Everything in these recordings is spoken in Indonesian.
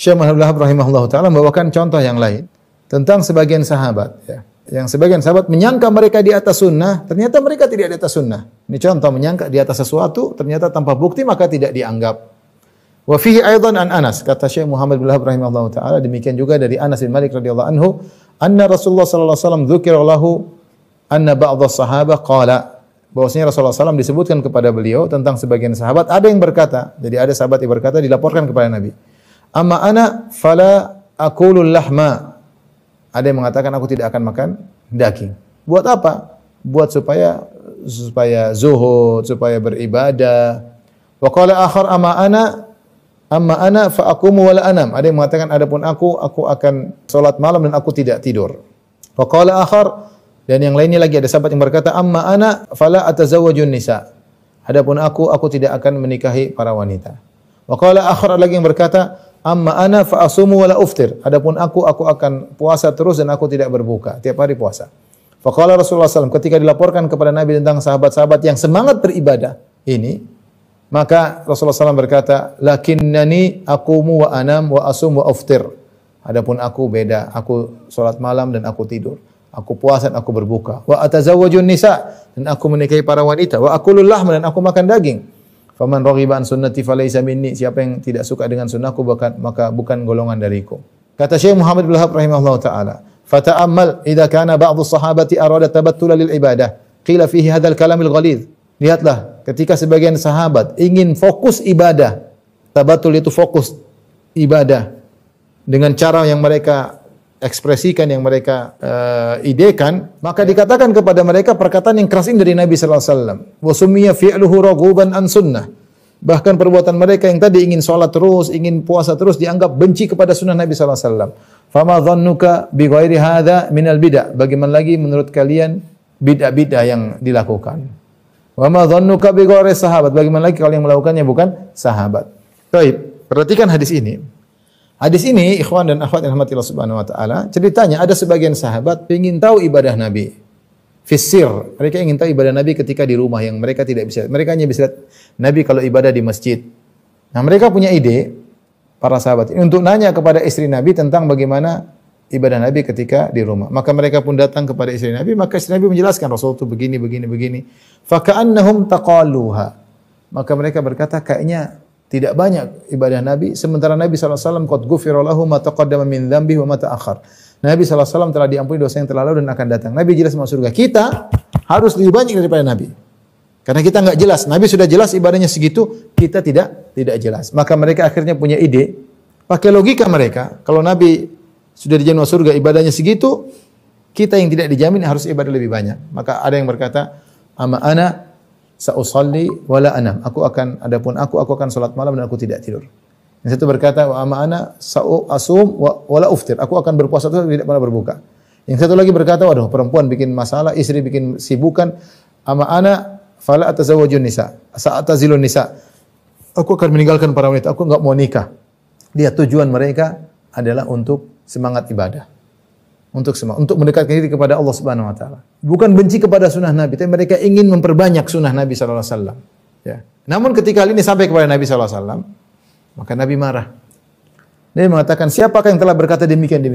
Syekh Muhammad bin Wahab rahimahullah taala membawakan contoh yang lain tentang sebagian sahabat, ya. Yang sebagian sahabat menyangka mereka di atas sunnah, ternyata mereka tidak di atas sunnah. Ini contoh menyangka di atas sesuatu, ternyata tanpa bukti maka tidak dianggap. Wa fihi aidan an Anas, kata Syekh Muhammad bin Wahab rahimahullah taala, demikian juga dari Anas bin Malik radhiyallahu anhu, anna Rasulullah sallallahu alaihi wasallam dzukira lahu anna ba'dha sahabah qala, bahwasanya Rasulullah SAW disebutkan kepada beliau tentang sebagian sahabat ada yang berkata, jadi ada sahabat yang berkata dilaporkan kepada Nabi, amma ana fala aqulul lahma, ada yang mengatakan aku tidak akan makan daging. Buat apa? Buat supaya zuhud, supaya beribadah. Wa qala akhar amma ana fa aqumu wala anam. Ada yang mengatakan adapun aku akan salat malam dan aku tidak tidur. Wa qala akhar, dan yang lainnya lagi ada sahabat yang berkata amma ana fala atazawwajun nisa. Adapun aku tidak akan menikahi para wanita. Wa qala akhar, lagi yang berkata amma ana fa asumu wala uftir. Adapun aku akan puasa terus dan aku tidak berbuka, tiap hari puasa. Fa qala Rasulullah SAW, ketika dilaporkan kepada Nabi tentang sahabat-sahabat yang semangat beribadah ini, maka Rasulullah SAW berkata, lakinnani aqumu wa anam wa asum wa uftir. Adapun aku beda, aku salat malam dan aku tidur. Aku puasa dan aku berbuka. Wa atazawwajun nisa, dan aku menikahi para wanita. Wa akulul lahm, dan aku makan daging. Faman raghiba an sunnati falaysa minni, siapa yang tidak suka dengan sunnahku maka bukan golongan dariku. Kata Syekh Muhammad bin Wahab rahimahullah taala, fata'ammal idza kana ba'dhu sahabati arada tabattula lil ibadah qila fihi hadzal kalamil ghalidh. Lihatlah ketika sebagian sahabat ingin fokus ibadah, tabattul itu fokus ibadah dengan cara yang mereka ekspresikan, yang mereka idekan, maka dikatakan kepada mereka perkataan yang keras ini dari Nabi sallallahu alaihi wasallam. Wa summiya fi'luhu raghuban an sunnah. Bahkan perbuatan mereka yang tadi ingin salat terus, ingin puasa terus dianggap benci kepada sunnah Nabi sallallahu alaihi wasallam. Fama dhannuka bi ghairi hadza minal bid'ah? Bagaimana lagi menurut kalian bid'ah-bid'ah yang dilakukan? Wa ma dhannuka bi ghairi sahabat? Bagaimana lagi kalau yang melakukannya bukan sahabat? Baik, perhatikan hadis ini. Hadis ini, ikhwan dan akhwat yang rahmatillah subhanahu wa ta'ala, ceritanya ada sebagian sahabat ingin tahu ibadah Nabi. Fissir, mereka ingin tahu ibadah Nabi ketika di rumah yang mereka tidak bisa. Mereka hanya bisa lihat Nabi kalau ibadah di masjid. Nah, mereka punya ide, para sahabat ini, untuk nanya kepada istri Nabi tentang bagaimana ibadah Nabi ketika di rumah. Maka mereka pun datang kepada istri Nabi, maka istri Nabi menjelaskan Rasul itu begini. Faka'annahum taqaluha. Maka mereka berkata, kayaknya tidak banyak ibadah Nabi, sementara Nabi SAW qad ghufira lahu ma taqaddama min dzambihi wa ma ta'akhkhar. Nabi SAW telah diampuni dosa yang telah lalu dan akan datang. Nabi jelas masuk surga. Kita harus lebih banyak daripada Nabi. Karena kita enggak jelas. Nabi sudah jelas ibadahnya segitu, kita tidak jelas. Maka mereka akhirnya punya ide, pakai logika mereka, kalau Nabi sudah dijamin masuk surga ibadahnya segitu, kita yang tidak dijamin harus ibadah lebih banyak. Maka ada yang berkata, ama ana sa'usalli wala anam. Adapun aku akan salat malam dan aku tidak tidur. Yang satu berkata, wa ama ana sa'asum wala uftir. Aku akan berpuasa terus tidak pernah berbuka. Yang satu lagi berkata, waduh, perempuan bikin masalah, istri bikin sibukan. Ama ana fala atazawwajun nisa, sa'atazilun nisa. Aku akan meninggalkan para wanita, aku enggak mau nikah. Dia tujuan mereka adalah untuk semangat ibadah. Untuk mendekatkan diri kepada Allah Subhanahu wa taala. Bukan benci kepada sunnah Nabi, tapi mereka ingin memperbanyak sunnah Nabi sallallahu alaihi wasallam. Ya. Namun ketika hal ini sampai kepada Nabi sallallahu alaihi wasallam, maka Nabi marah. Dia mengatakan, siapakah yang telah berkata demikian?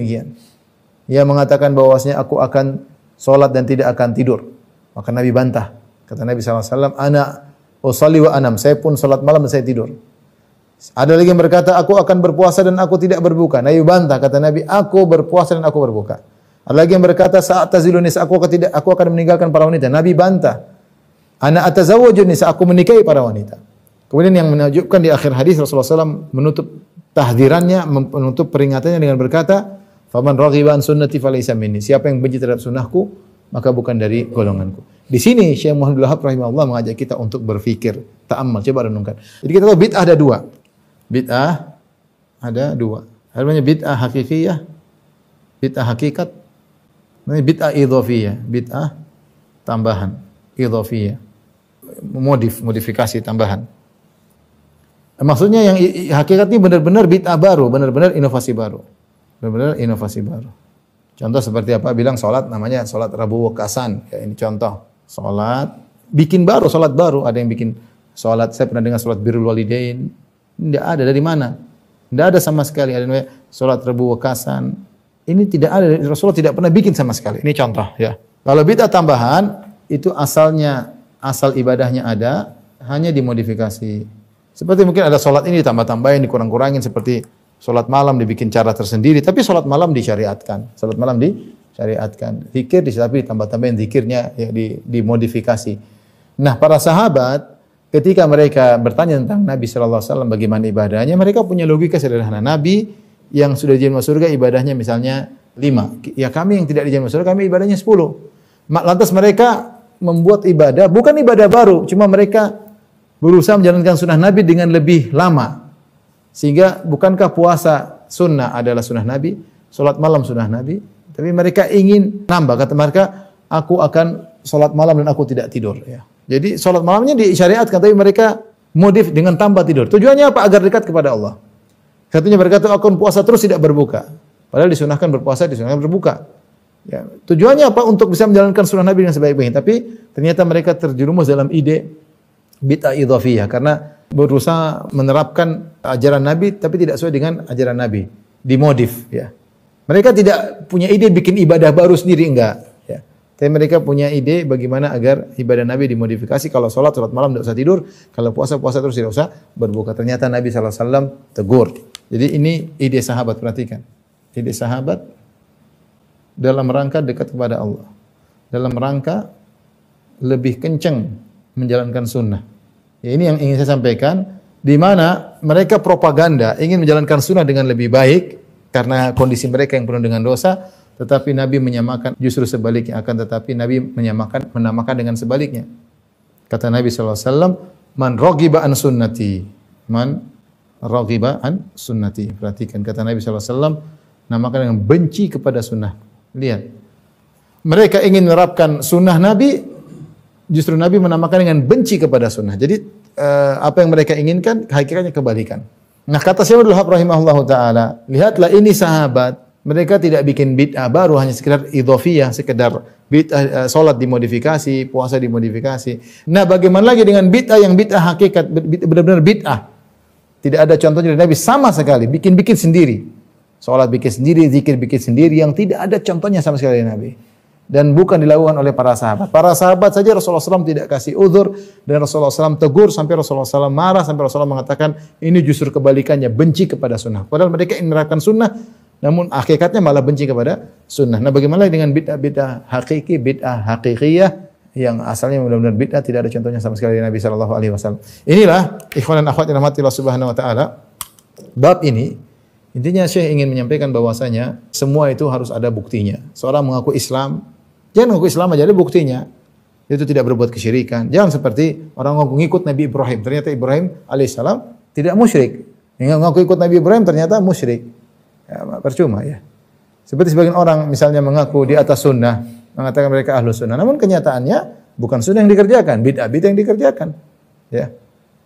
Ia mengatakan bahwasanya aku akan salat dan tidak akan tidur. Maka Nabi bantah. Kata Nabi sallallahu alaihi wasallam, ana usalli wa anam. Saya pun salat malam dan saya tidur. Ada lagi yang berkata, aku akan berpuasa dan aku tidak berbuka. Nabi bantah, kata Nabi, aku berpuasa dan aku berbuka. Ada lagi yang berkata, saat tazilun nisa, aku akan meninggalkan para wanita. Nabi bantah, ana atazawwajun nisa, aku menikahi para wanita. Kemudian yang menunjukkan di akhir hadis Rasulullah SAW menutup tahdirannya, menutup peringatannya dengan berkata, faman raghiba an sunnati falaysa minni. Siapa yang benci terhadap sunnahku, maka bukan dari golonganku. Di sini Syekh Muhammad bin Wahab rahimahullah mengajak kita untuk berfikir, ta'ammal, coba renungkan. Jadi kita tahu bid'ah ada dua. Bid'ah ada dua. Ada namanya bid'ah hakikiyah, bid'ah hakikat, namanya bid'ah idhofiyah, bid'ah tambahan, idhofiyah, modifikasi tambahan. Maksudnya yang hakikat ini benar-benar bid'ah baru, benar-benar inovasi baru. Benar-benar inovasi baru. Contoh seperti apa? Bilang salat namanya salat Rabu Wekasan. Ya, ini contoh. Salat bikin baru, salat baru. Ada yang bikin salat, saya pernah dengar salat birrul walidain. Tidak ada, dari mana? Tidak ada sama sekali ada namanya salat Rebu Wekasan. Ini tidak ada, Rasulullah tidak pernah bikin sama sekali. Ini contoh ya. Kalau bid'ah tambahan itu asalnya asal ibadahnya ada, hanya dimodifikasi. Seperti mungkin ada salat ini ditambah-tambahin, dikurang-kurangin seperti salat malam dibikin cara tersendiri, tapi salat malam disyariatkan. Salat malam disyariatkan. Zikir tapi ditambah-tambahin zikirnya ya dimodifikasi. Nah, para sahabat ketika mereka bertanya tentang Nabi sallallahu alaihi wasallam bagaimana ibadahnya, mereka punya logika sederhana. Nabi yang sudah dijamin masuk surga ibadahnya misalnya 5. Ya kami yang tidak dijamin masuk surga kami ibadahnya 10. Lantas mereka membuat ibadah, bukan ibadah baru, cuma mereka berusaha menjalankan sunnah Nabi dengan lebih lama. Sehingga bukankah puasa sunnah adalah sunnah Nabi, salat malam sunnah Nabi, tapi mereka ingin nambah. Kata mereka, aku akan salat malam dan aku tidak tidur. Ya. Jadi salat malamnya disyariatkan, tapi mereka modif dengan tambah tidur. Tujuannya apa? Agar dekat kepada Allah. Satunya berkata, aku akan puasa terus tidak berbuka. Padahal disunahkan berpuasa, disunahkan berbuka. Ya. Tujuannya apa? Untuk bisa menjalankan sunnah Nabi dengan sebaik-baiknya. Tapi ternyata mereka terjerumus dalam ide bid'ah idhafiyah karena berusaha menerapkan ajaran Nabi tapi tidak sesuai dengan ajaran Nabi, dimodif ya. Mereka tidak punya ide bikin ibadah baru sendiri enggak ya. Tapi mereka punya ide bagaimana agar ibadah Nabi dimodifikasi. Kalau salat malam tidak usah tidur, kalau puasa terus tidak usah berbuka. Ternyata Nabi sallallahu alaihi wasallam tegur. Jadi ini ide sahabat, perhatikan. Ide sahabat dalam rangka dekat kepada Allah. Dalam rangka lebih kencang menjalankan sunnah. Ya, ini yang ingin saya sampaikan, di mana mereka propaganda ingin menjalankan sunnah dengan lebih baik karena kondisi mereka yang penuh dengan dosa, tetapi Nabi menyamakan justru sebaliknya, akan tetapi Nabi menamakan dengan sebaliknya. Kata Nabi sallallahu alaihi wasallam, "Man raghiba an sunnati." Man raghiba an sunnati. Perhatikan kata Nabi sallallahu alaihi wasallam, namakan dengan benci kepada sunnah. Lihat. Mereka ingin menerapkan sunnah Nabi, justru Nabi menamakan dengan benci kepada sunnah. Jadi apa yang mereka inginkan hakikatnya kebalikan. Nah, kata Syekh Abdul Wahab rahimahullahu taala, lihatlah ini sahabat, mereka tidak bikin bid'ah baru hanya sekedar idhofiyah, sekedar bid'ah salat dimodifikasi, puasa dimodifikasi. Nah, bagaimana lagi dengan bid'ah yang bid'ah hakikat, benar-benar bid'ah. Tidak ada contohnya dari Nabi sama sekali, bikin-bikin sendiri. Salat bikin sendiri, zikir bikin sendiri yang tidak ada contohnya sama sekali dari Nabi. Dan bukan dilakukan oleh para sahabat. Para sahabat saja Rasulullah SAW tidak kasih uzur dan Rasulullah SAW tegur sampai Rasulullah SAW marah sampai Rasulullah mengatakan ini justru kebalikannya, benci kepada sunnah. Padahal mereka ingin menerapkan sunnah, namun hakikatnya malah benci kepada sunnah. Nah, bagaimana dengan bid'ah hakiki, bid'ah hakikiyah yang asalnya benar-benar bid'ah, tidak ada contohnya sama sekali dari Nabi sallallahu alaihi wasallam. Inilah ikhwan dan akhwat yang dirahmati Allah Subhanahu wa taala. Bab ini intinya Syekh ingin menyampaikan bahwasanya semua itu harus ada buktinya. Seorang mengaku Islam, jangan mengaku Islam aja, ada buktinya. Itu tidak berbuat kesyirikan. Jangan seperti orang mengaku ngikut Nabi Ibrahim. Ternyata Ibrahim alaihissalam tidak musyrik. Yang mengaku ikut Nabi Ibrahim ternyata musyrik. Ya, percuma ya. Seperti sebagian orang misalnya mengaku di atas sunnah, mengatakan mereka ahlu sunnah. Namun kenyataannya bukan sunnah yang dikerjakan, bid'ah yang dikerjakan. Ya.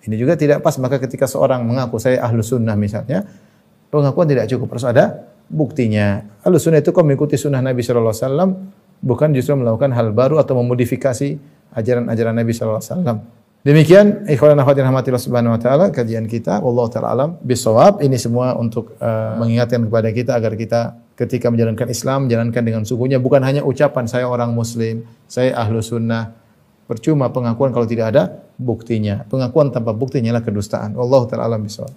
Ini juga tidak pas. Maka ketika seorang mengaku saya ahlu sunnah misalnya, pengakuan tidak cukup, harus ada buktinya. Ahlu sunnah itu kau mengikuti sunnah Nabi sallallahu alaihi wasallam, bukan justru melakukan hal baru atau memodifikasi ajaran-ajaran Nabi sallallahu alaihi wasallam. Demikian ikhwan dan akhwat yang dirahmati Allah Subhanahu wa taala kajian kita, wallahu taala alam bisawab. Ini semua untuk mengingatkan kepada kita agar kita ketika menjalankan Islam jalankan dengan sungguhnya, bukan hanya ucapan saya orang muslim, saya ahlu sunnah. Percuma pengakuan kalau tidak ada buktinya. Pengakuan tanpa buktinya adalah kedustaan. Wallahu taala alam bisawab.